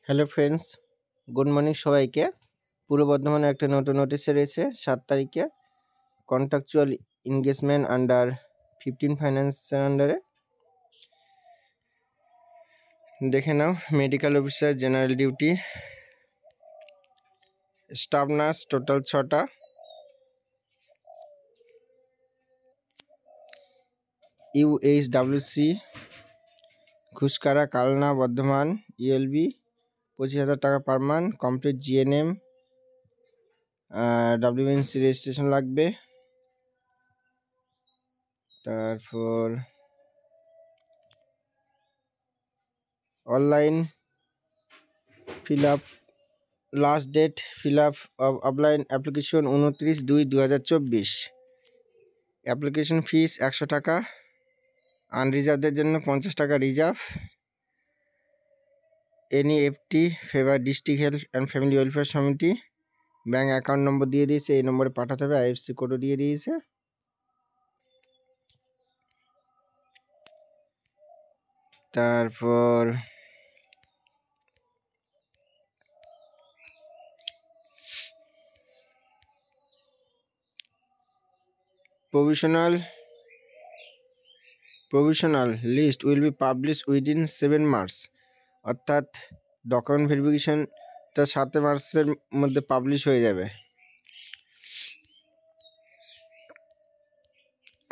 Hello friends, good morning সবাইকে। পূর্ব বর্ধমানে একটা নতুন নোটিশ এসেছে 7 তারিখে কন্ট্রাকচুয়াল এনগেজমেন্ট আন্ডার 15 ফাইন্যান্সের আন্ডারে। দেখে নাও, medical officer general duty, staff nurse total 6টা, UHWC ঘুষকারা কালনা বর্ধমান ELB 25,000 টাকা per month, complete GNM, WNC registration লাগবে। তারপর online fill up, last date fill up of offline application 29/2/2024। Application fees 100 টাকা, আনরিজার্ভদের জন্য 50 টাকা reserve. NEFT favour district health and family welfare সমিতি। Bank account number দিয়ে দিয়েছে, এই নম্বরে পাঠাতে হবে। IFSC কোডও দিয়ে দিয়েছে। তারপর provisional list will be published within 7 March, অর্থাৎ ডকুমেন্ট ভেরিফিকেশনটা 7 মার্চের মধ্যে পাবলিশ হয়ে যাবে।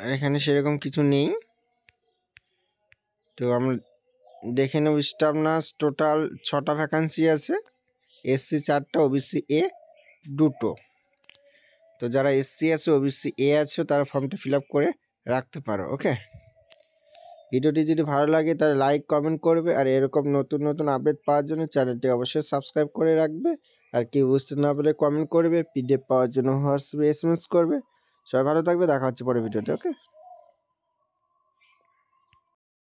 আর এখানে সেরকম কিছু নেই, তো আমরা দেখে নেব। স্টাফ নার্স টোটাল 6টা ভ্যাকান্সি আছে, SC 4টা, OBC A 2টো। তো যারা SC আছে, OBC A আছে, তারা ফর্মটা ফিল আপ করে রাখতে পারো। ওকে, ভিডিওটি যদি ভালো লাগে তাহলে লাইক কমেন্ট করবে, আর এরকম নতুন নতুন আপডেট পাওয়ার জন্য চ্যানেলটি অবশ্যই সাবস্ক্রাইব করে রাখবে। আর কেউ বুঝতে না পারলে কমেন্ট করবে, PDF পাওয়ার জন্য হোয়াটসঅ্যাপে SMS করবে। সবাই ভালো থাকবে, দেখা হচ্ছে পরের ভিডিওতে। ওকে।